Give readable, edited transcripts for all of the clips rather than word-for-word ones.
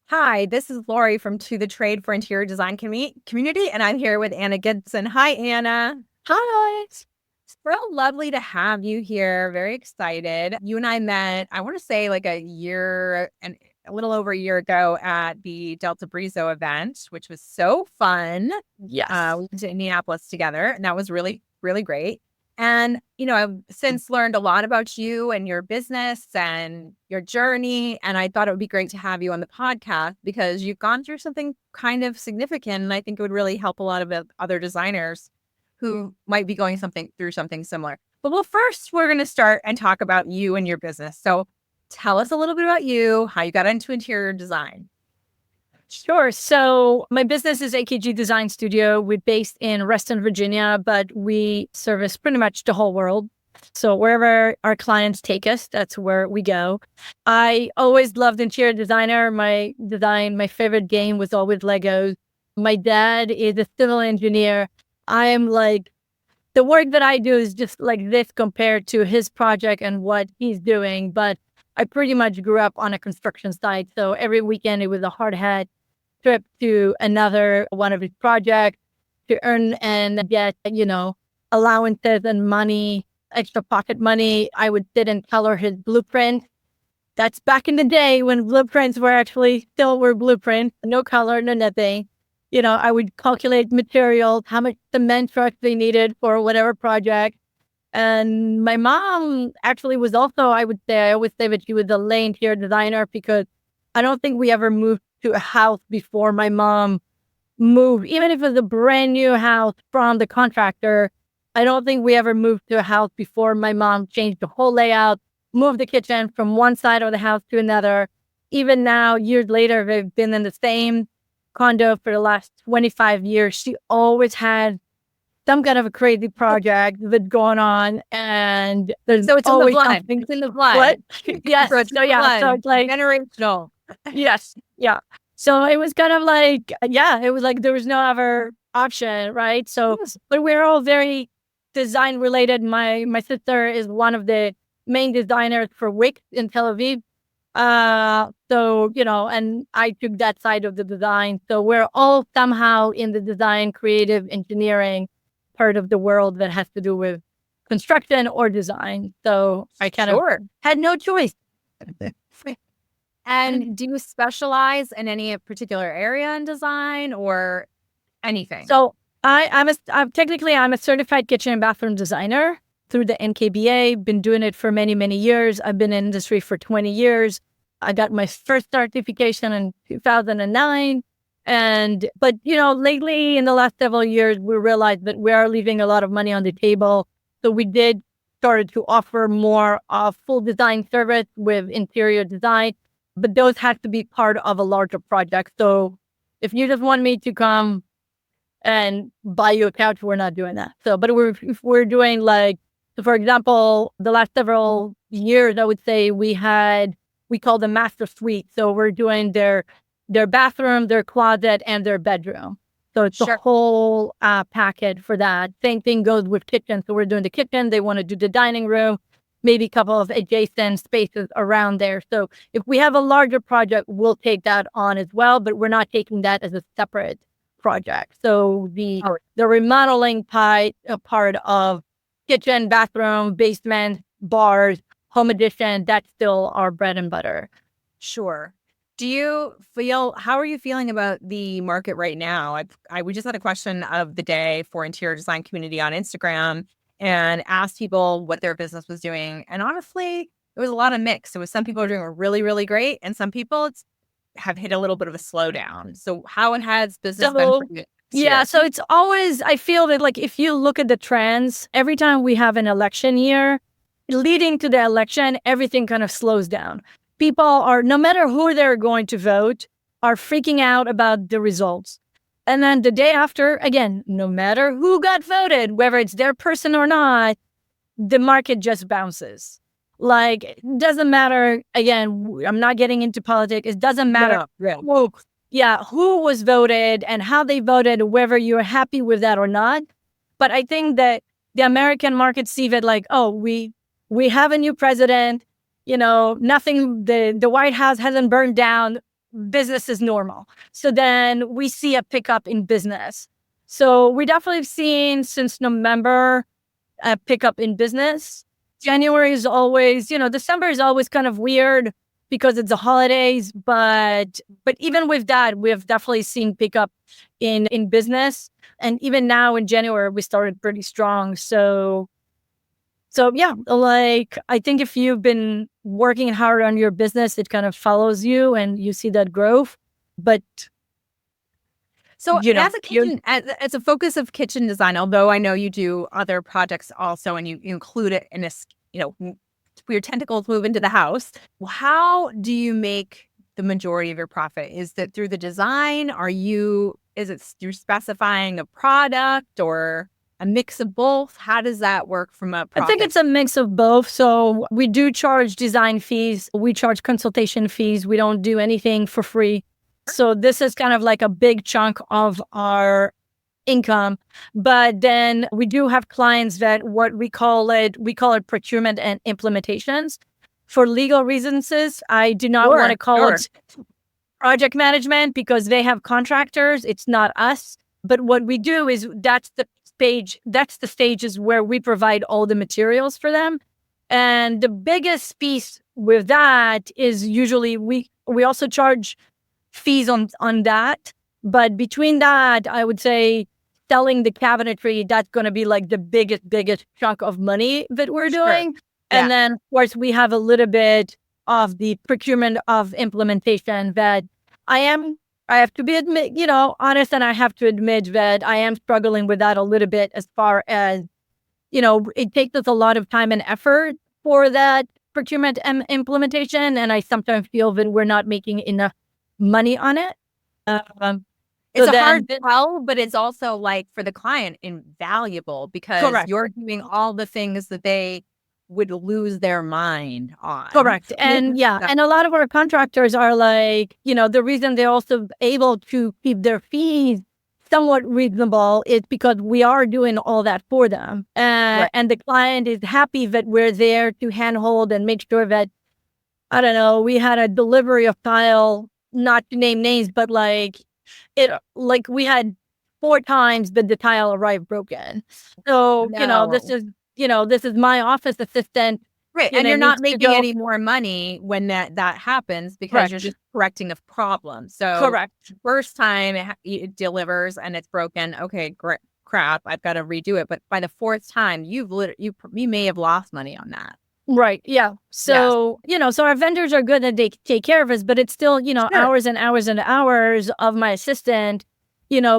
Hi, this is Lori from To the Trade for Interior Design Community, and I'm here with Anna Gibson. Hi, Anna. Hi. It's real lovely to have you here. Very excited. You and I met, I want to say like a year and a little over a year ago at the Delta Brizo event, which was so fun. Yes. We went to Indianapolis together, and that was really, really great. And, I've since learned a lot about you and your business and your journey. And I thought it would be great to have you on the podcast because you've gone through something kind of significant. And I think it would really help a lot of other designers who might be going through something similar. But well, first, we're going to start and talk about you and your business. So tell us a little bit about you, how you got into interior design. Sure. So my business is AKG Design Studio. We're based in Reston, Virginia, but we service pretty much the whole world. So wherever our clients take us, that's where we go. I always loved interior designer. My favorite game was always Legos. My dad is a civil engineer. I am like, the work that I do is just like this compared to his project and what he's doing. But I pretty much grew up on a construction site. So every weekend it was a hard hat trip to another one of his projects to earn and get, allowances and money, extra pocket money. I would sit and color his blueprint. That's back in the day when blueprints still were blueprints, no color, no nothing. I would calculate materials, how much cement trucks they needed for whatever project. And my mom actually was also, I always say that she was a lay interior designer because I don't think we ever moved to a house before my mom moved. Even if it was a brand new house from the contractor, I don't think we ever moved to a house before my mom changed the whole layout, moved the kitchen from one side of the house to another. Even now, years later, they've been in the same condo for the last 25 years. She always had some kind of a crazy project that's going on, and there's So it's in the always blood. something. It's in the blood. What? Yes. So it's So yeah. So it's like generational. yes. Yeah. So it was kind of like, it was like there was no other option, right? So, but we're all very design related. My sister is one of the main designers for Wix in Tel Aviv. So, and I took that side of the design. So we're all somehow in the design, creative engineering part of the world that has to do with construction or design. So I kind of had no choice. And do you specialize in any particular area in design or anything? So I'm a certified kitchen and bathroom designer through the NKBA. Been doing it for many, many years. I've been in industry for 20 years. I got my first certification in 2009. But lately in the last several years, we realized that we are leaving a lot of money on the table. So we did started to offer more full design service with interior design, but those have to be part of a larger project. So if you just want me to come and buy you a couch, we're not doing that. So, but if we're doing so for example, the last several years, I would say we call them master suite. So we're doing their bathroom, their closet, and their bedroom. So it's the whole packet for that. Same thing goes with kitchen. So we're doing the kitchen. They want to do the dining room, maybe a couple of adjacent spaces around there. So if we have a larger project, we'll take that on as well, but we're not taking that as a separate project. So the remodeling part of kitchen, bathroom, basement, bars, home addition, that's still our bread and butter. Sure. How are you feeling about the market right now? We just had a question of the day for interior design community on Instagram and asked people what their business was doing. And honestly, there was a lot of mix. It was some people are doing really, really great. And some people have hit a little bit of a slowdown. So how has business been for you? Yeah, so it's always, I feel that if you look at the trends, every time we have an election year, leading to the election, everything kind of slows down. People are, no matter who they're going to vote, are freaking out about the results. And then the day after, again, no matter who got voted, whether it's their person or not, the market just bounces. It doesn't matter. Again, I'm not getting into politics. It doesn't matter who was voted and how they voted, whether you're happy with that or not. But I think that the American market see that we have a new president. Nothing, the White House hasn't burned down. business is normal. So then we see a pickup in business. So we definitely have seen since November a pickup in business. January is always, December is always kind of weird because it's the holidays. But even with that, we have definitely seen pickup in business. And even now in January, we started pretty strong. So yeah, like I think if you've been working hard on your business, it kind of follows you and you see that growth. But so as a kitchen, as a focus of kitchen design, although I know you do other projects also, and you include it in this, your tentacles move into the house. How do you make the majority of your profit? Is that through the design? Is it through specifying a product or a mix of both? How does that work from a profit? I think it's a mix of both. So we do charge design fees. We charge consultation fees. We don't do anything for free. So this is kind of like a big chunk of our income. But then we do have clients that we call it procurement and implementations. For legal reasons, I do not want to call it project management because they have contractors. It's not us. But what we do is that's the stages where we provide all the materials for them. And the biggest piece with that is usually we also charge fees on that. But between that, I would say selling the cabinetry, that's going to be like the biggest chunk of money that we're doing. Sure. Yeah. And then, of course, we have a little bit of the procurement of implementation that I have to be honest, and I have to admit that I am struggling with that a little bit as far as, it takes us a lot of time and effort for that procurement and implementation. And I sometimes feel that we're not making enough money on it. It's a hard sell, but it's also like for the client invaluable because you're doing all the things that they would lose their mind on. Correct. And and a lot of our contractors are like, the reason they're also able to keep their fees somewhat reasonable is because we are doing all that for them. And the client is happy that we're there to handhold and make sure that, I don't know, we had a delivery of tile, not to name names, but we had 4 times that the tile arrived broken. So, this is my office assistant. Right. And you're not making any more money when that happens because you're just correcting the problem. So first time it delivers and it's broken. Okay, great. Crap. I've got to redo it. But by the 4th time, you may have lost money on that. Right. Yeah. So, so our vendors are good that they take care of us, but it's still, hours and hours and hours of my assistant,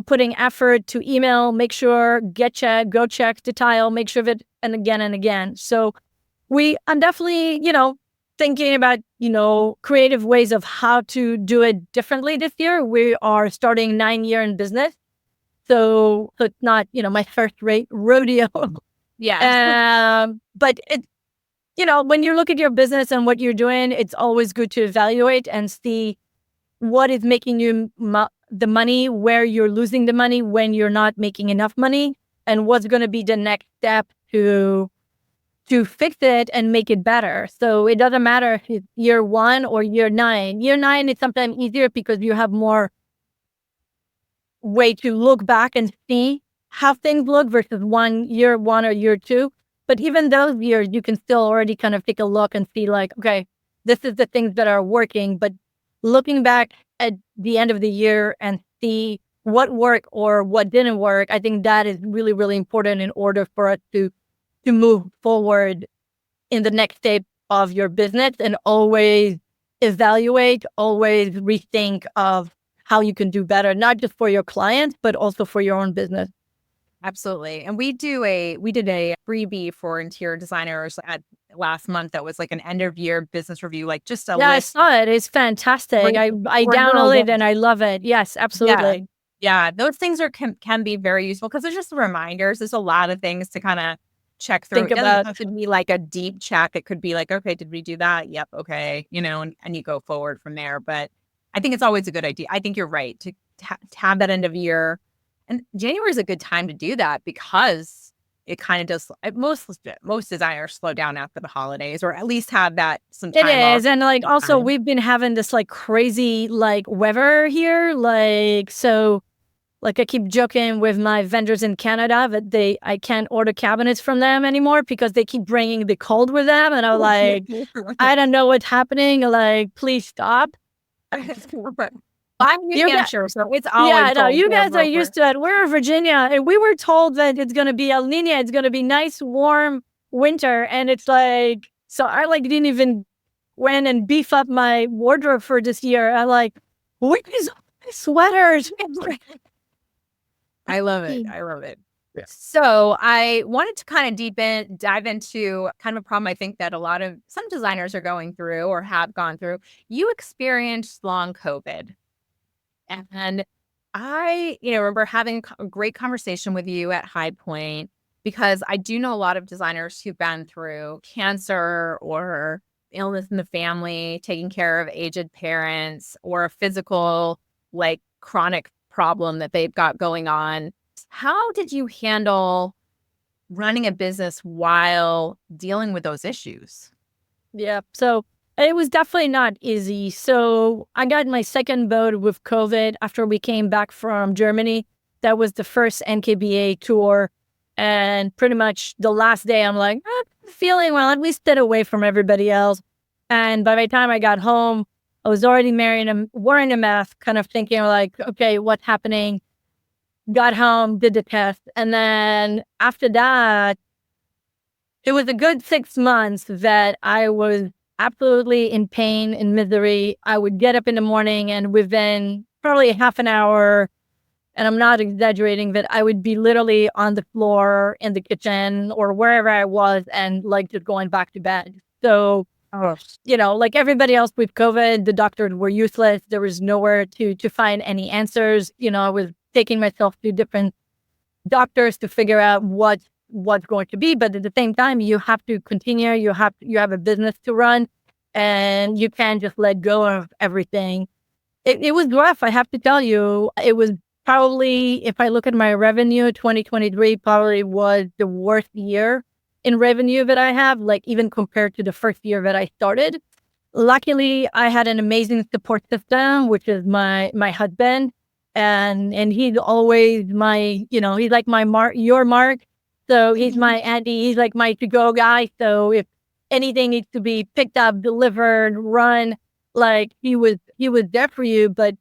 putting effort to email, make sure, go check the tile, make sure of it, and again. So I'm definitely, thinking about, creative ways of how to do it differently this year. We are starting 9 year in business. So it's not, my first rodeo. Yeah. But it, when you look at your business and what you're doing, it's always good to evaluate and see what is making you the money, where you're losing the money when you're not making enough money, and what's going to be the next step to fix it and make it better. So it doesn't matter if it's year 1 or year 9. Year 9 is sometimes easier because you have more way to look back and see how things look versus year 1 or year 2. But even those years, you can still already kind of take a look and see like, okay, this is the things that are working. But looking back at the end of the year and see what worked or what didn't work, I think that is really, really important in order for us to move forward in the next step of your business and always evaluate, always rethink of how you can do better, not just for your clients, but also for your own business. Absolutely. And we did a freebie for interior designers last month that was like an end of year business review, like just a list. I saw it. It's fantastic. I downloaded it and I love it. Yes, absolutely. Yeah. Those things can be very useful because they're just reminders. There's a lot of things to kind of check through. It doesn't have to be like a deep check. It could be like, okay, did we do that? Yep. Okay. And you go forward from there. But I think it's always a good idea. I think you're right to have that end of year. And January is a good time to do that because it kind of does. Most designers slow down after the holidays, or at least have that some It time off. is. And like also Time. we've been having this like crazy like weather here. Like so like I keep joking with my vendors in Canada that I can't order cabinets from them anymore because they keep bringing the cold with them. And I'm like, I don't know what's happening. Like, please stop. I'm New You got, Hampshire, so it's always yeah, no, cold you here. guys are used to it. We're in Virginia, and we were told that it's going to be El Nino. It's going to be nice, warm winter. And it's like, so I like didn't even went and beef up my wardrobe for this year. I like, what is all these sweaters? I love it. I love it. Yeah. So I wanted to kind of dive into kind of a problem I think that some designers are going through or have gone through. You experienced long COVID. And I, remember having a great conversation with you at High Point because I do know a lot of designers who've been through cancer or illness in the family, taking care of aged parents, or a physical, like chronic problem that they've got going on. How did you handle running a business while dealing with those issues? Yeah. So it was definitely not easy. So I got my second bout with COVID after we came back from Germany. That was the first NKBA tour. And pretty much the last day, I'm like, I'm feeling well, at least stay away from everybody else. And by the time I got home, I was already married and wearing a mask, kind of thinking like, okay, what's happening? Got home, did the test. And then after that, it was a good 6 months that I was absolutely in pain and misery. I would get up in the morning and within probably half an hour, and I'm not exaggerating, that I would be literally on the floor in the kitchen or wherever I was and like just going back to bed. So, like everybody else with COVID, the doctors were useless. There was nowhere to find any answers. I was taking myself to different doctors to figure out what's going to be. But at the same time, you have to continue. You have a business to run, and you can't just let go of everything. It was rough. I have to tell you, it was probably, if I look at my revenue, 2023 probably was the worst year in revenue that I have, like even compared to the first year that I started. Luckily, I had an amazing support system, which is my husband. And he's always my, he's like my your Mark. So he's my Andy. He's like my to-go guy. So if anything needs to be picked up, delivered, run, like he was there for you. But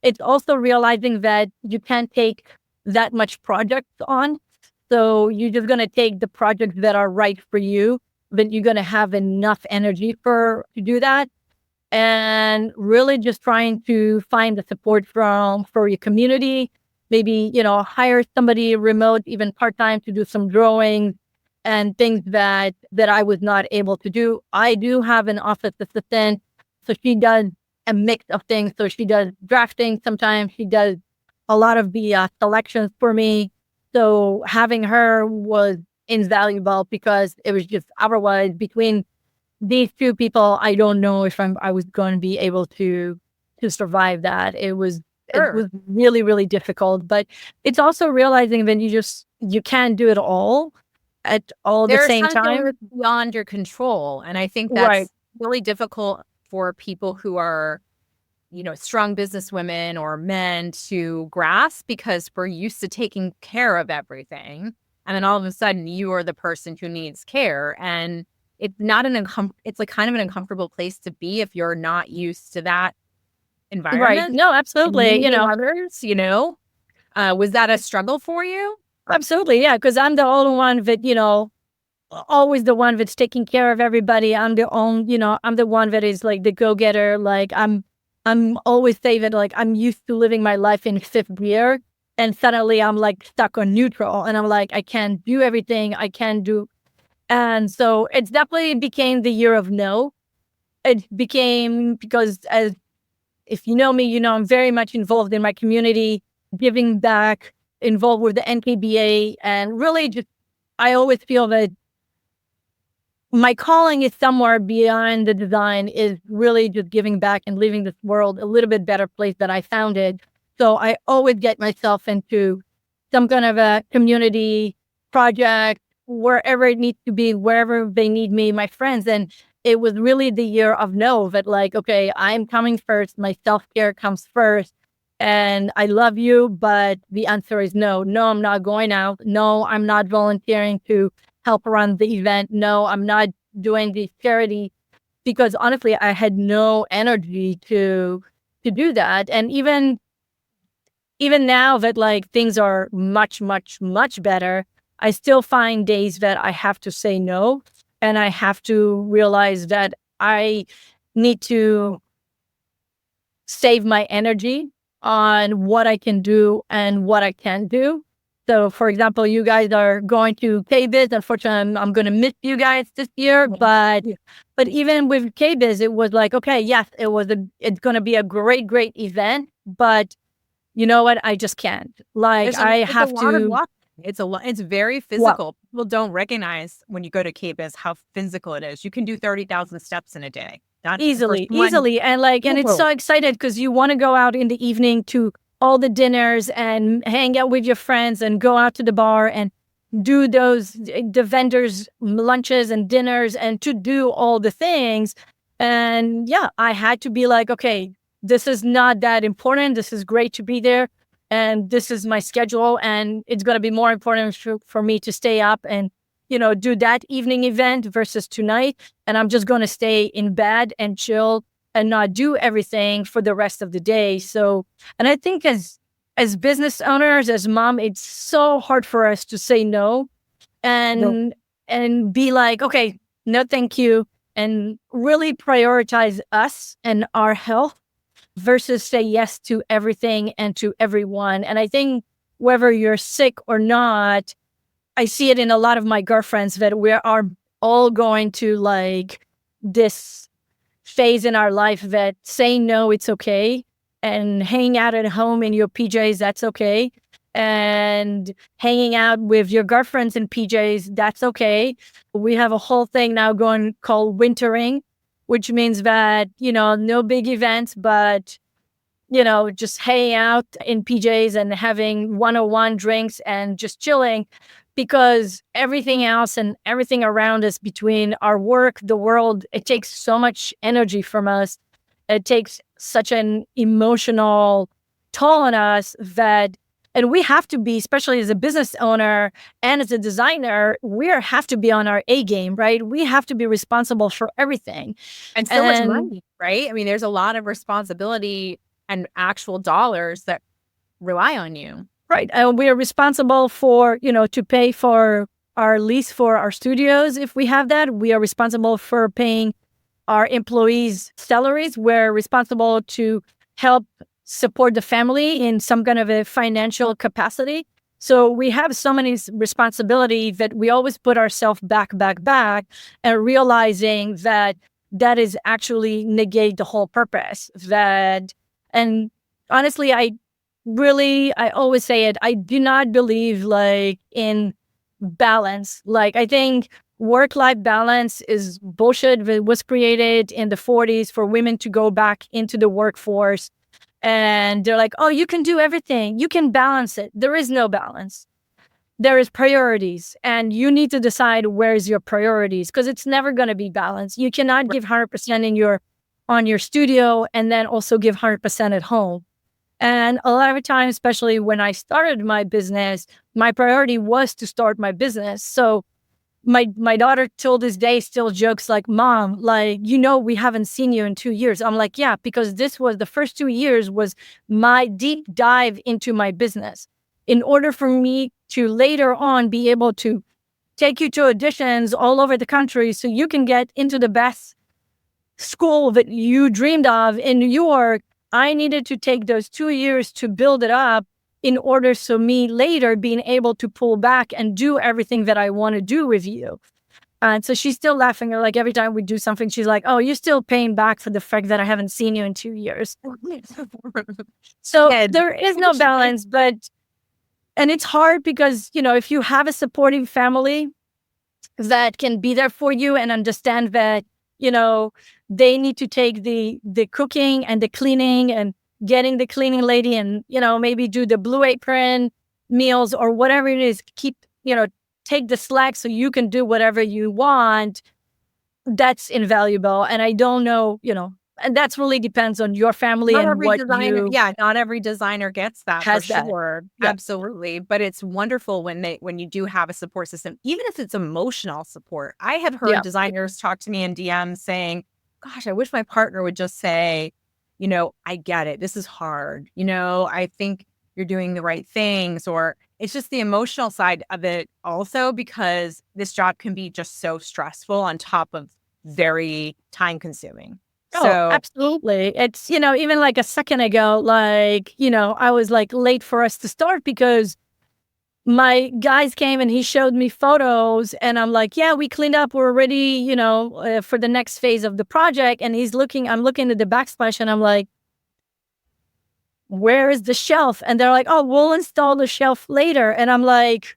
it's also realizing that you can't take that much projects on. So you're just going to take the projects that are right for you, but you're going to have enough energy to do that. And really just trying to find the support for your community, maybe, hire somebody remote, even part-time, to do some drawing and things that I was not able to do. I do have an office assistant, so she does a mix of things. So she does drafting sometimes, she does a lot of the selections for me. So having her was invaluable because it was just otherwise between these two people, I don't know if I was going to be able to survive that. It was really, really difficult. But it's also realizing that you can't do it all at all the same time. Beyond your control. And I think that's really difficult for people who are, strong businesswomen or men to grasp, because we're used to taking care of everything. And then all of a sudden you are the person who needs care. And it's not it's like kind of an uncomfortable place to be if you're not used to that environment. Right. No, absolutely. Others, was that a struggle for you? Absolutely. Yeah. Because I'm the only one that, always the one that's taking care of everybody. I'm the one that is like the go-getter. Like I'm always saying that, like, I'm used to living my life in fifth gear, and suddenly I'm like stuck on neutral, and I'm like, I can't do everything. I can't do. And so it's definitely became the year of no. It became because if you know me, I'm very much involved in my community, giving back, involved with the NKBA, and really just, I always feel that my calling is somewhere beyond the design, is really just giving back and leaving this world a little bit better place than I found it. So I always get myself into some kind of a community project, wherever it needs to be, wherever they need me, my friends. And it was really the year of no, that like, okay, I'm coming first. My self-care comes first. And I love you, but the answer is no. No, I'm not going out. No, I'm not volunteering to help run the event. No, I'm not doing the charity, because honestly, I had no energy to do that. And even now that like things are much, much, much better, I still find days that I have to say no, and I have to realize that I need to save my energy on what I can do and what I can't do. So, for example, you guys are going to KBiz. Unfortunately, I'm going to miss you guys this year. But even with KBiz, it was like, okay, yes, it's going to be a great, great event. But you know what? I just can't. Like, It's I a have lot of to walk. It's very walk. physical. People don't recognize when you go to Cape how physical it is. You can do 30,000 steps in a day. Not the first one. Easily. And like, and it's so excited because you want to go out in the evening to all the dinners and hang out with your friends and go out to the bar and do the vendors' lunches and dinners and to do all the things. And yeah, I had to be like, okay, this is not that important. This is great to be there. And this is my schedule. And it's going to be more important for me to stay up and, do that evening event versus tonight. And I'm just going to stay in bed and chill and not do everything for the rest of the day. So, and I think as business owners, as mom, it's so hard for us to say no and be like, okay, no, thank you. And really prioritize us and our health versus say yes to everything and to everyone. And I think whether you're sick or not, I see it in a lot of my girlfriends that we are all going to like this phase in our life that saying no, it's okay. And hanging out at home in your PJs, that's okay. And hanging out with your girlfriends in PJs, that's okay. We have a whole thing now going called wintering, which means that, no big events, but, just hanging out in PJs and having 101 drinks and just chilling, because everything else and everything around us between our work, the world, it takes so much energy from us. It takes such an emotional toll on us and we have to be, especially as a business owner and as a designer, we have to be on our A game, right? We have to be responsible for everything. And so much money, right? I mean, there's a lot of responsibility and actual dollars that rely on you. Right. And we are responsible for, to pay for our lease for our studios. If we have that, we are responsible for paying our employees' salaries. We're responsible to help support the family in some kind of a financial capacity. So we have so many responsibility that we always put ourselves back, and realizing that is actually negate the whole purpose. And honestly, I always say it, I do not believe like in balance. Like, I think work-life balance is bullshit. It was created in the 40s for women to go back into the workforce. And they're like, oh, you can do everything. You can balance it. There is no balance. There is priorities. And you need to decide where's your priorities, because it's never going to be balanced. You cannot give 100% on your studio and then also give 100% at home. And a lot of times, especially when I started my business, my priority was to start my business. So my daughter till this day still jokes like, Mom, like, we haven't seen you in 2 years. I'm like, yeah, because this was the first 2 years was my deep dive into my business. In order for me to later on be able to take you to auditions all over the country so you can get into the best school that you dreamed of in New York, I needed to take those 2 years to build it up in order so me later being able to pull back and do everything that I want to do with you. And so she's still laughing. Like every time we do something, she's like, oh, you're still paying back for the fact that I haven't seen you in 2 years. So there is no balance, and it's hard because, if you have a supporting family that can be there for you and understand that, they need to take the cooking and the cleaning and getting the cleaning lady and, maybe do the Blue Apron meals or whatever it is, keep, take the slack so you can do whatever you want, that's invaluable. And I don't know, and that's really depends on your family Not and every what designer, you yeah, not every designer gets that for has that. sure. Yeah. Absolutely. But it's wonderful when you do have a support system, even if it's emotional support. I have heard Yeah. designers talk to me in DMs saying, gosh, I wish my partner would just say, I get it. This is hard. I think you're doing the right things. Or it's just the emotional side of it also, because this job can be just so stressful on top of very time consuming. Oh, So absolutely. It's, even like a second ago, like, I was like late for us to start because my guys came and he showed me photos and I'm like, yeah, we cleaned up. We're ready, for the next phase of the project. And I'm looking at the backsplash and I'm like, where is the shelf? And they're like, oh, we'll install the shelf later. And I'm like,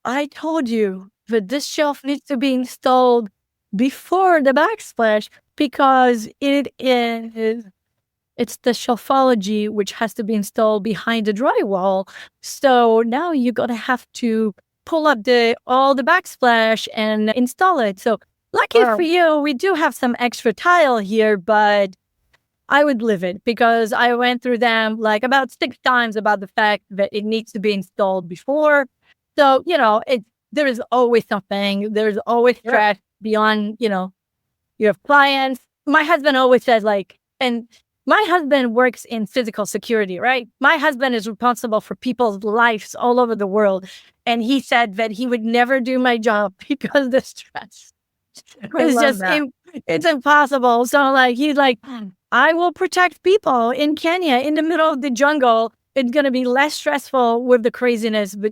I told you that this shelf needs to be installed before the backsplash because it's the shelfology which has to be installed behind the drywall. So now you're gonna have to pull up all the backsplash and install it. So lucky for you, we do have some extra tile here, but I would live it because I went through them like about 6 times about the fact that it needs to be installed before. So, there is always something. There's always stress beyond, you have clients. My husband always says and my husband works in physical security, right? My husband is responsible for people's lives all over the world. And he said that he would never do my job because the stress is just, it's impossible. So he's like, I will protect people in Kenya in the middle of the jungle. It's going to be less stressful with the craziness, but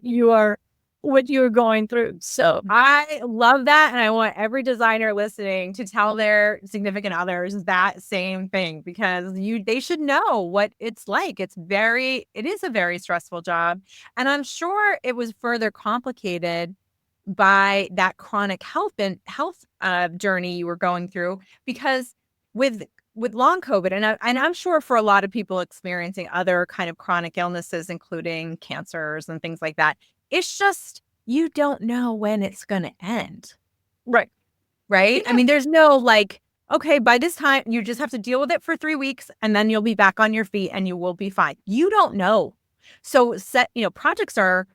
what you're going through. So I love that. And I want every designer listening to tell their significant others that same thing, because they should know what it's like. It is a very stressful job. And I'm sure it was further complicated by that chronic health journey you were going through, because with long COVID, and I'm sure for a lot of people experiencing other kind of chronic illnesses, including cancers and things like that, it's just, you don't know when it's going to end. right. Right. Yeah. I mean, there's no okay, by this time you just have to deal with it for 3 weeks and then you'll be back on your feet and you will be fine. You don't know. So projects are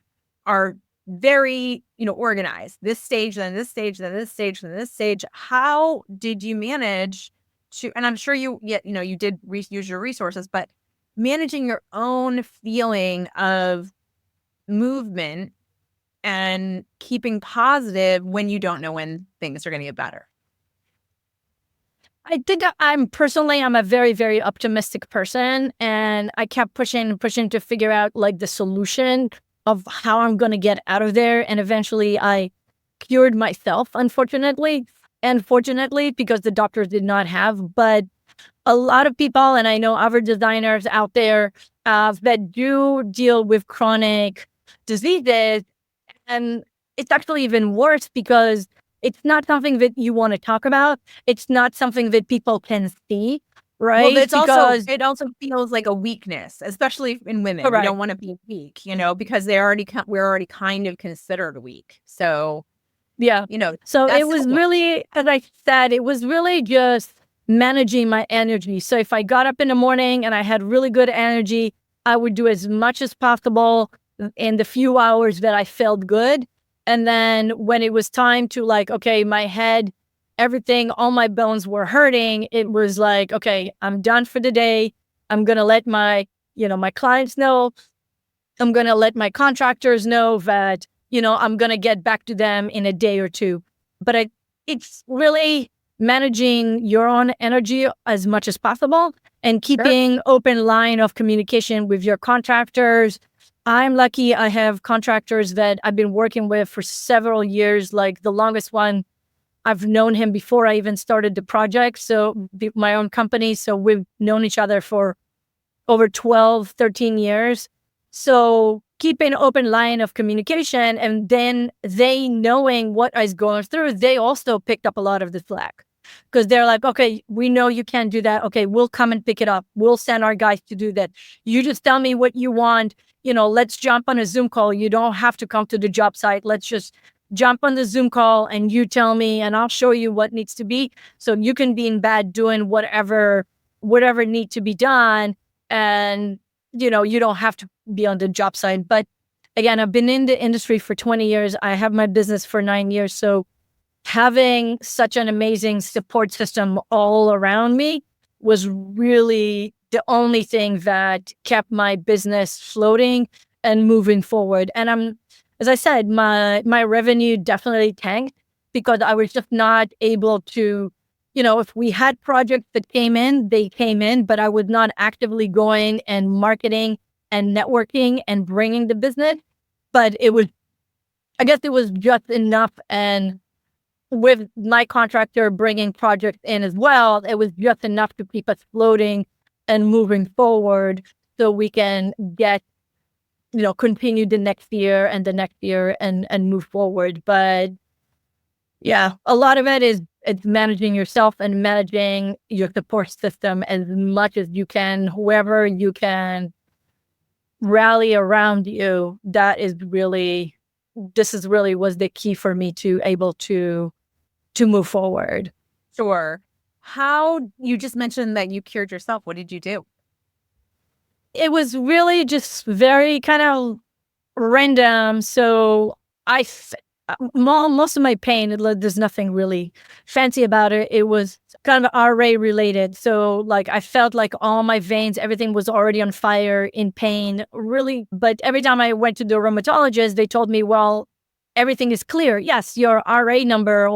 very, organized. This stage, then this stage, then this stage, then this stage. How did you manage to, and I'm sure you did use your resources, but managing your own feeling of movement and keeping positive when you don't know when things are going to get better? I think I'm a very, very optimistic person. And I kept pushing to figure out the solution of how I'm going to get out of there. And eventually I cured myself, unfortunately, and fortunately, because the doctors did not have. But a lot of people, and I know other designers out there that do deal with chronic diseases, and it's actually even worse because it's not something that you want to talk about. It's not something that people can see, right? Well, it also feels like a weakness, especially in women. Correct. We don't want to be weak, because we're already kind of considered weak. So, yeah, so it was really, as I said, it was really just managing my energy. So if I got up in the morning and I had really good energy, I would do as much as possible in the few hours that I felt good. And then when it was time to okay, my head, everything, all my bones were hurting, it was like, okay, I'm done for the day. I'm going to let my clients know. I'm going to let my contractors know that, I'm going to get back to them in a day or two. But it's really managing your own energy as much as possible and keeping open line of communication with your contractors. I'm lucky I have contractors that I've been working with for several years. The longest one, I've known him before I even started the project. So my own company. So we've known each other for over 12, 13 years. So keeping open line of communication, and then they knowing what I was going through, they also picked up a lot of the slack. because they're like, okay, we know you can't do that. Okay, we'll come and pick it up. We'll send our guys to do that. You just tell me what you want. Let's jump on a Zoom call. You don't have to come to the job site. Let's just jump on the Zoom call and you tell me, and I'll show you what needs to be. So you can be in bed doing whatever needs to be done. And, you don't have to be on the job site. But again, I've been in the industry for 20 years. I have my business for 9 years. So having such an amazing support system all around me was really the only thing that kept my business floating and moving forward. And as I said, my revenue definitely tanked because I was just not able to, if we had projects that came in, they came in, but I was not actively going and marketing and networking and bringing the business. But I guess it was just enough. And with my contractor bringing projects in as well, it was just enough to keep us floating and moving forward so we can get, continue the next year and the next year and move forward. But yeah, a lot of it's managing yourself and managing your support system as much as you can, whoever you can rally around you. This is really was the key for me to able to move forward. Sure. How, you just mentioned that you cured yourself. What did you do? It was really just very kind of random. So most of my pain, there's nothing really fancy about it. It was kind of RA related. So like I felt like all my veins, everything was already on fire, in pain, really. But every time I went to the rheumatologist, they told me, well, everything is clear. Yes, your RA number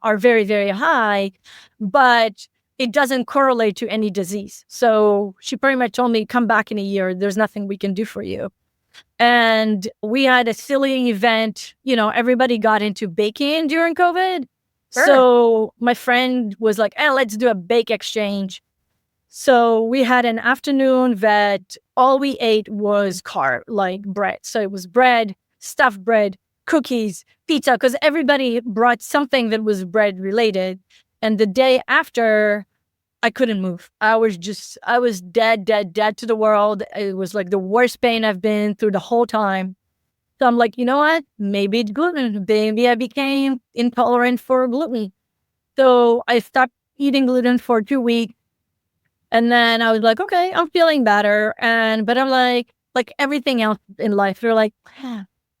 are very, very high, but it doesn't correlate to any disease. So she pretty much told me, come back in a year. There's nothing we can do for you. And we had a silly event. Everybody got into baking during COVID. Sure. So my friend was like, hey, let's do a bake exchange. So we had an afternoon that all we ate was carb, like bread. So it was bread, stuffed bread, cookies, pizza, because everybody brought something that was bread related. And the day after, I couldn't move. I was dead to the world. It was like the worst pain I've been through the whole time. So I'm like, you know what? Maybe it's gluten. Maybe I became intolerant for gluten. So I stopped eating gluten for 2 weeks. And then I was like, okay, I'm feeling better. But I'm like everything else in life, they're like,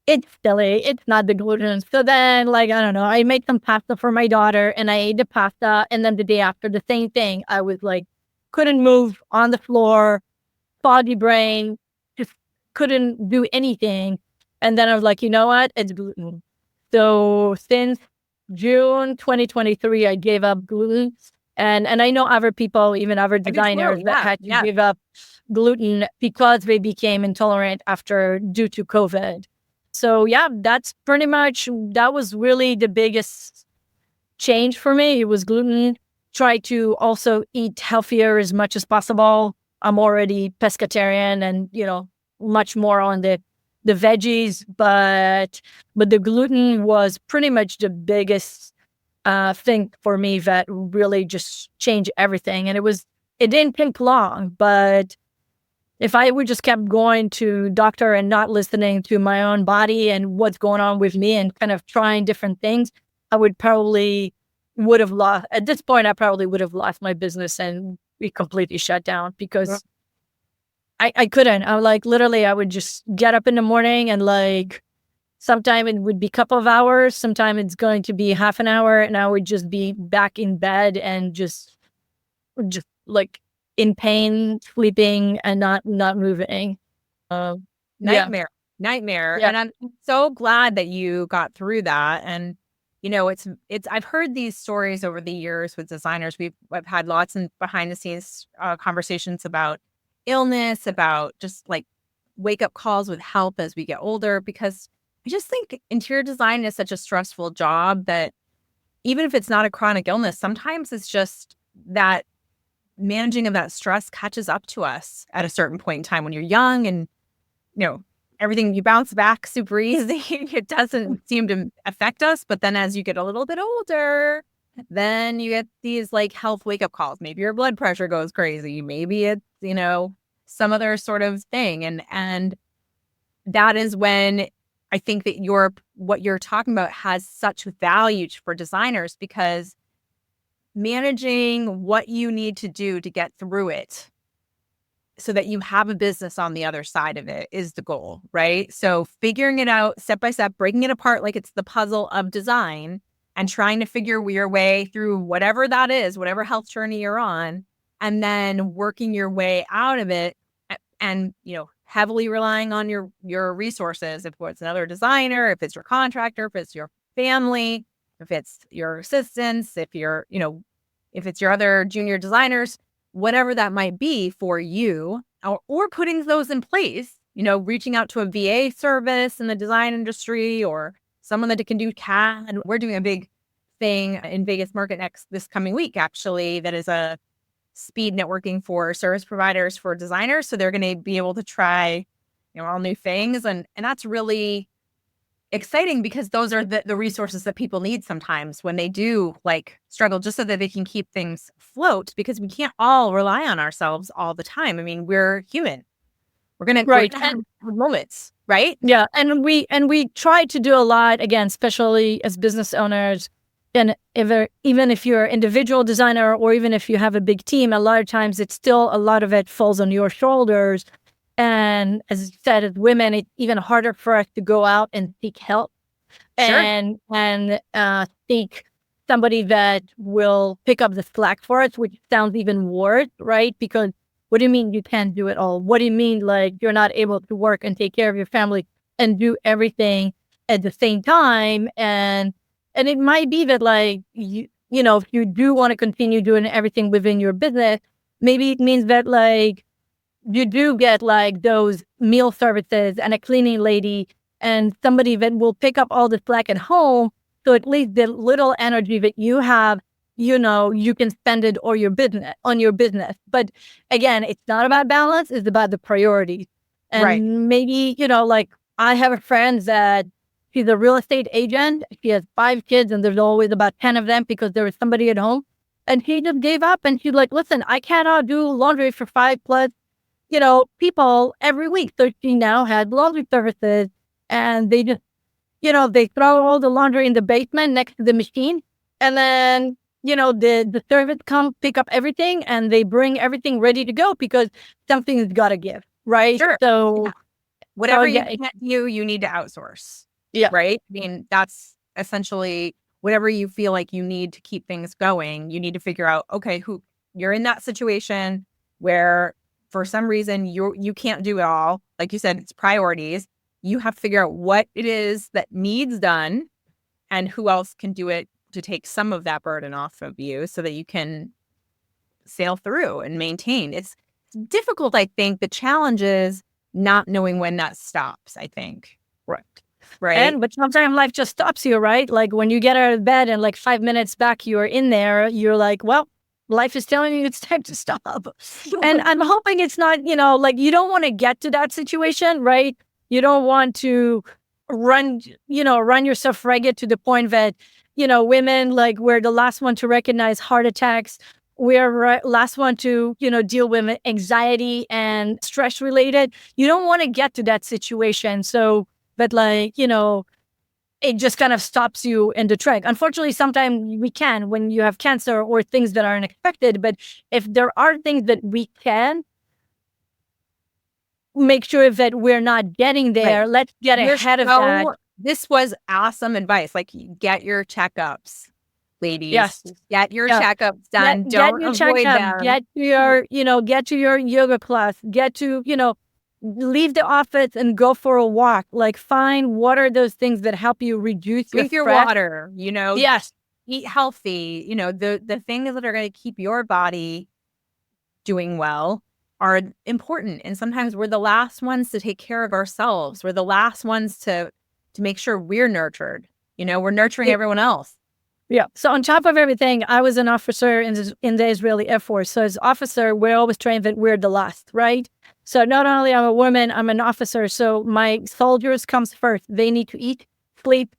it's silly. It's not the gluten. So then, I don't know, I made some pasta for my daughter and I ate the pasta. And then the day after, the same thing. I was like, couldn't move on the floor, foggy brain, just couldn't do anything. And then I was like, you know what? It's gluten. So since June 2023, I gave up gluten. And I know other people, even other designers that had to give up gluten because they became intolerant due to COVID. So yeah, that was really the biggest change for me. It was gluten. Try to also eat healthier as much as possible. I'm already pescatarian and, much more on the veggies, but the gluten was pretty much the biggest thing for me that really just changed everything. And it didn't take long, but if I would just kept going to doctor and not listening to my own body and what's going on with me and kind of trying different things, I would probably would have lost my business and be completely shut down because I couldn't. I literally, I would just get up in the morning and sometime it would be a couple of hours. Sometime it's going to be half an hour and I would just be back in bed and just in pain, sleeping and not moving. Nightmare. Yeah. And I'm so glad that you got through that. And, I've heard these stories over the years with designers. I've had lots of behind the scenes conversations about illness, about just wake up calls with help as we get older, because I just think interior design is such a stressful job that even if it's not a chronic illness, sometimes it's just that managing of that stress catches up to us at a certain point in time when you're young and, everything, you bounce back super easy. It doesn't seem to affect us. But then as you get a little bit older, then you get these like health wake up calls. Maybe your blood pressure goes crazy. Maybe it's, some other sort of thing. And that is when I think that what you're talking about has such value for designers, because managing what you need to do to get through it so that you have a business on the other side of it is the goal, right? So figuring it out step by step, breaking it apart like it's the puzzle of design, and trying to figure your way through whatever that is, whatever health journey you're on, and then working your way out of it, and heavily relying on your resources. If it's another designer, if it's your contractor, if it's your family, if it's your assistants, if it's your other junior designers, whatever that might be for you, or putting those in place, reaching out to a VA service in the design industry, or someone that can do CAD. We're doing a big thing in Vegas Market this coming week, actually, that is a speed networking for service providers for designers. So they're going to be able to try, all new things. And that's really exciting, because those are the resources that people need sometimes when they do struggle, just so that they can keep things afloat, because we can't all rely on ourselves all the time. I mean, we're human. We're going to have moments, right? Yeah. And we try to do a lot, again, especially as business owners. And even if you're an individual designer, or even if you have a big team, a lot of times a lot of it falls on your shoulders. And as you said, as women, it's even harder for us to go out and seek help. Sure. and seek somebody that will pick up the slack for us, which sounds even worse, right? Because what do you mean you can't do it all? What do you mean you're not able to work and take care of your family and do everything at the same time? And it might be that if you do want to continue doing everything within your business, maybe it means that you do get those meal services and a cleaning lady and somebody that will pick up all the slack at home. So at least the little energy that you have, you can spend it on your business. But again, it's not about balance. It's about the priorities. And right. Maybe, I have a friend that she's a real estate agent. She has 5 kids, and there's always about 10 of them because there was somebody at home. And she just gave up, and she's like, listen, I cannot do laundry for 5+ people every week. So she now had laundry services, and they just, they throw all the laundry in the basement next to the machine. And then, the service come pick up everything, and they bring everything ready to go, because something's got to give, right? Sure. So whatever you can't do, you need to outsource. Yeah. Right. I mean, that's essentially whatever you feel like you need to keep things going. You need to figure out, okay, you're in that situation where for some reason you can't do it all. Like you said, it's priorities. You have to figure out what it is that needs done and who else can do it to take some of that burden off of you, so that you can sail through and maintain. It's difficult, I think. The challenge is not knowing when that stops, I think. Right. But sometimes life just stops you, right? Like when you get out of bed and 5 minutes back, you're in there, you're like, well, life is telling you it's time to stop. And I'm hoping it's not, you don't want to get to that situation, right? You don't want to run yourself ragged to the point that, women, we're the last one to recognize heart attacks. We're last one to, deal with anxiety and stress related. You don't want to get to that situation. So, but it just kind of stops you in the track. Unfortunately, sometimes we can when you have cancer or things that are unexpected. But if there are things that we can make sure that we're not getting there, let's get ahead of that. This was awesome advice. Get your checkups, ladies. Yes. Get your checkups done. Don't avoid them. Get to your yoga class. Get to, leave the office and go for a walk. Find what are those things that help you reduce your stress. Water, Yes. Eat healthy. The things that are going to keep your body doing well are important. And sometimes we're the last ones to take care of ourselves. We're the last ones to make sure we're nurtured. We're nurturing everyone else. Yeah. So on top of everything, I was an officer in the Israeli Air Force. So as officer, we're always trained that we're the last, right? So not only I'm a woman, I'm an officer. So my soldiers comes first. They need to eat, sleep,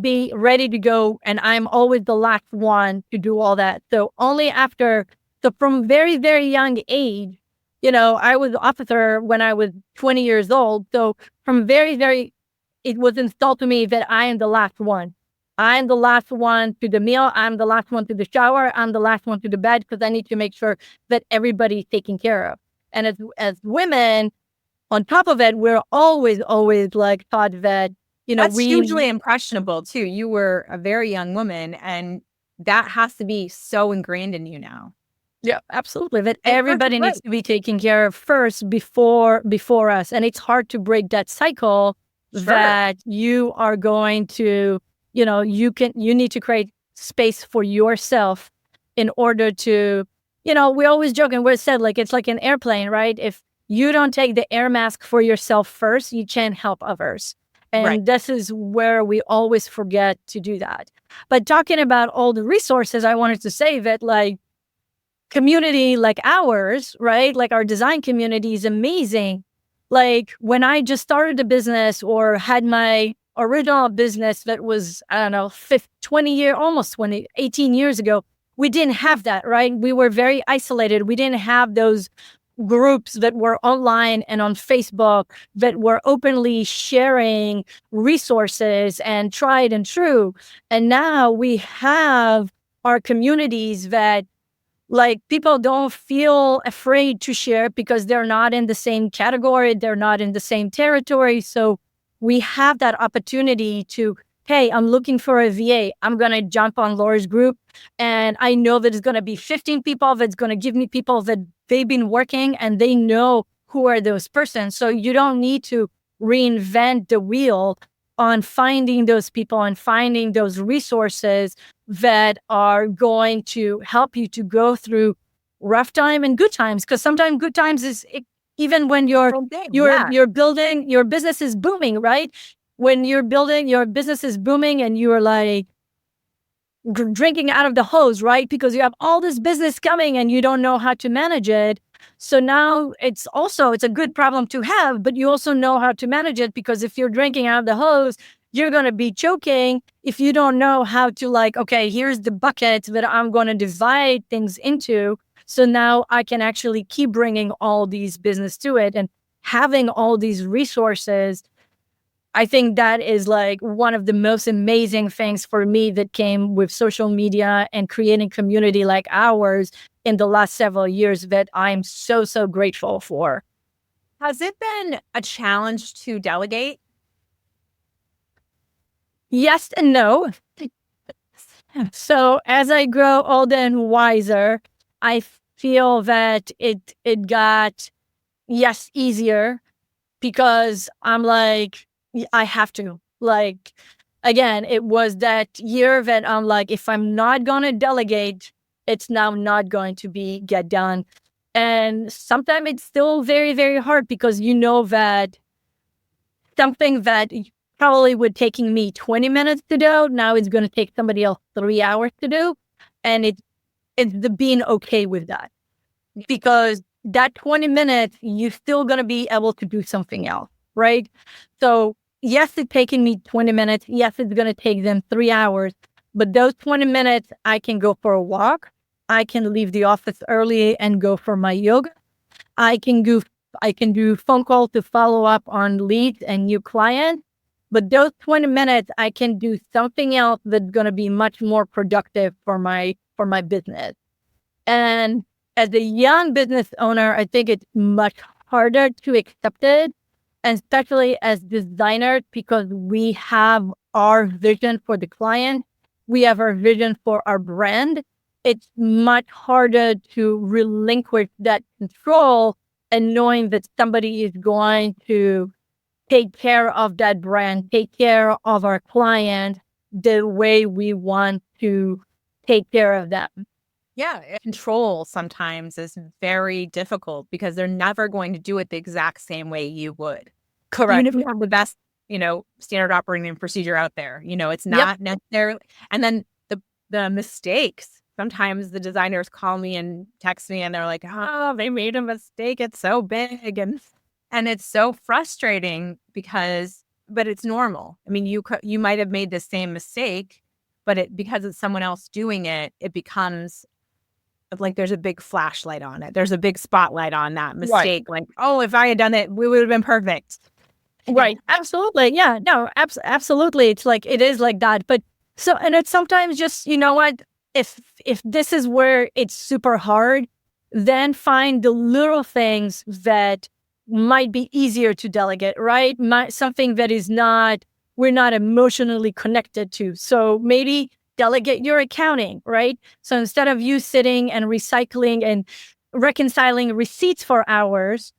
be ready to go. And I'm always the last one to do all that. So only after, so from very, very young age, I was officer when I was 20 years old. So from very, very, it was installed to me that I am the last one. I'm the last one to the meal. I'm the last one to the shower. I'm the last one to the bed because I need to make sure that everybody's taken care of. And as women, on top of it, we're always, always like taught that, That's hugely impressionable too. You were a very young woman, and that has to be so ingrained in you now. Yeah, absolutely. That And everybody needs to be taken care of first before us. And it's hard to break that cycle that you are going to, you need to create space for yourself in order to, we always joke and we're said like it's like an airplane, right? If you don't take the air mask for yourself first, you can't help others. And this is where we always forget to do that. But talking about all the resources, I wanted to say that like community like ours, right? Like our design community is amazing. Like when I just started a business or had my original business that was, I don't know, 18 years ago, we didn't have that, right? We were very isolated. We didn't have those groups that were online and on Facebook that were openly sharing resources and tried and true. And now we have our communities that like people don't feel afraid to share because they're not in the same category, they're not in the same territory. So we have that opportunity to, hey, I'm looking for a VA. I'm going to jump on Laura's group. And I know that it's going to be 15 people that's going to give me people that they've been working and they know who are those persons. So you don't need to reinvent the wheel on finding those people and finding those resources that are going to help you to go through rough time and good times. Because sometimes good times even when you're building, your business is booming, right? When you're building, your business is booming and you're like drinking out of the hose, right? Because you have all this business coming and you don't know how to manage it. So now it's a good problem to have, but you also know how to manage it because if you're drinking out of the hose, you're going to be choking if you don't know how to like, okay, here's the bucket that I'm going to divide things into. So now I can actually keep bringing all these business to it and having all these resources. I think that is like one of the most amazing things for me that came with social media and creating community like ours in the last several years that I'm so, so grateful for. Has it been a challenge to delegate? Yes and no. So as I grow older and wiser, I feel that it got, yes, easier because I'm like, I have to. Like, again, it was that year that I'm like, if I'm not going to delegate, it's now not going to get done. And sometimes it's still very, very hard because you know that something that probably would taking me 20 minutes to do, now it's going to take somebody else 3 hours to do. And it's the being okay with that. Because that 20 minutes, you're still going to be able to do something else, right? So yes, it's taking me 20 minutes. Yes, it's going to take them 3 hours. But those 20 minutes, I can go for a walk. I can leave the office early and go for my yoga. I can do phone calls to follow up on leads and new clients. But those 20 minutes, I can do something else that's going to be much more productive for my business. And as a young business owner, I think it's much harder to accept it, and especially as designers, because we have our vision for the client. We have our vision for our brand. It's much harder to relinquish that control and knowing that somebody is going to take care of that brand, take care of our client the way we want to take care of them. Yeah, control sometimes is very difficult because they're never going to do it the exact same way you would. Correct. Even if you have the best, standard operating procedure out there, it's not necessarily. And then the mistakes. Sometimes the designers call me and text me and they're like, oh, they made a mistake. It's so big. And it's so frustrating because but it's normal. I mean, you might have made the same mistake, but because it's someone else doing it, it becomes like there's a big flashlight on it. There's a big spotlight on that Right. mistake. Like, oh, if I had done it, we would have been perfect. Right. Absolutely. Yeah. No, absolutely. It's like, it is like that. But so, and it's sometimes just, you know what, if this is where it's super hard, then find the little things that might be easier to delegate, right? Something that is not, we're not emotionally connected to. So maybe delegate your accounting, right? So instead of you sitting and recycling and reconciling receipts for hours,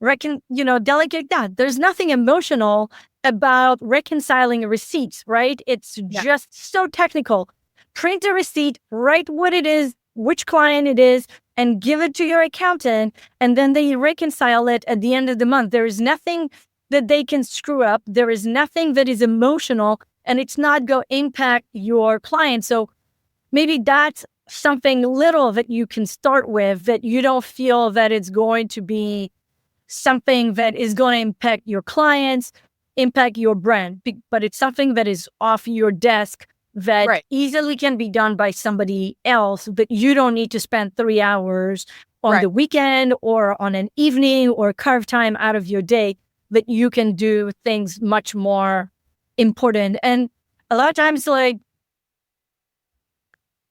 delegate that. There's nothing emotional about reconciling receipts, right? It's Yeah. just so technical. Print a receipt, write what it is, which client it is, and give it to your accountant, and then they reconcile it at the end of the month. There is nothing that they can screw up. There is nothing that is emotional, and it's not going to impact your client. So maybe that's something little that you can start with, that you don't feel that it's going to be something that is going to impact your clients, impact your brand, but it's something that is off your desk that Right. easily can be done by somebody else, but you don't need to spend 3 hours on the weekend or on an evening or carve time out of your day, that you can do things much more important. And a lot of times, like,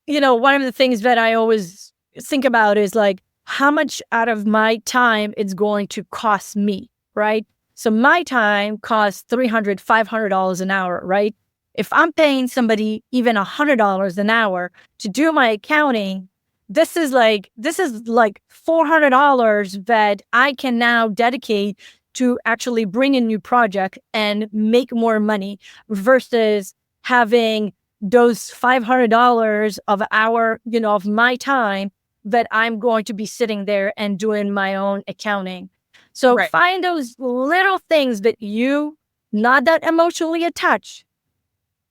one of the things that I always think about is like, how much out of my time it's going to cost me, right? So my time costs $300, $500 an hour, right? If I'm paying somebody even $100 an hour to do my accounting, this is like $400 that I can now dedicate to actually bring a new project and make more money, versus having those $500 of hour, of my time that I'm going to be sitting there and doing my own accounting. So find those little things that you not that emotionally attached.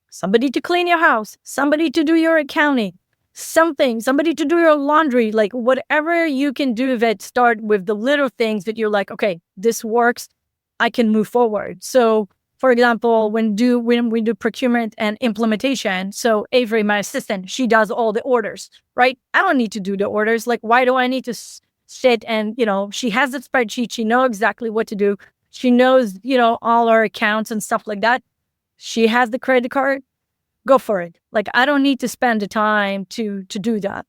Somebody to clean your house, somebody to do your accounting, somebody to do your laundry, like whatever you can do, that start with the little things that you're like, okay, this works, I can move forward. So for example, when we do procurement and implementation, so Avery, my assistant, she does all the orders, right? I don't need to do the orders. Like, why do I need to sit and, she has the spreadsheet. She knows exactly what to do. She knows, all our accounts and stuff like that. She has the credit card. Go for it. Like, I don't need to spend the time to do that.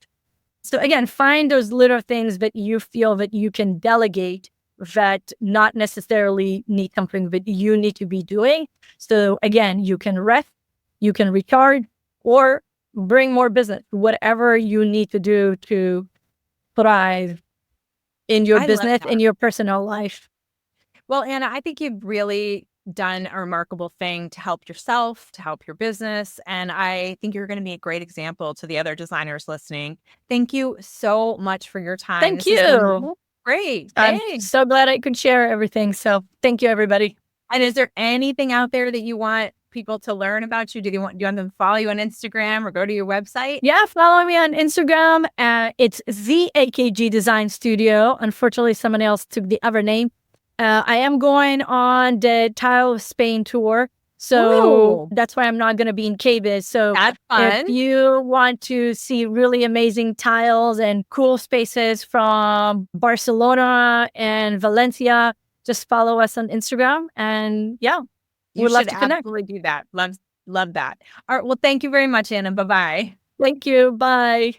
So again, find those little things that you feel that you can delegate, that not necessarily need something that you need to be doing. So again, you can rest, you can recharge, or bring more business, whatever you need to do to thrive in your business, in your personal life. Well, Anna, I think you've really done a remarkable thing to help yourself, to help your business. And I think you're going to be a great example to the other designers listening. Thank you so much for your time. Thank you. Great. I'm Thanks. so glad I could share everything. So thank you, everybody. And is there anything out there that you want people to learn about you? Do you want them to follow you on Instagram or go to your website? Yeah, follow me on Instagram. It's the AKG Design Studio. Unfortunately, someone else took the other name. I am going on the Tile of Spain tour. So that's why I'm not going to be in KBIS. So that's fun. If you want to see really amazing tiles and cool spaces from Barcelona and Valencia, just follow us on Instagram. And yeah, we'd love to connect. Absolutely do that. Love that. All right. Well, thank you very much, Anna. Bye-bye. Thank you. Bye.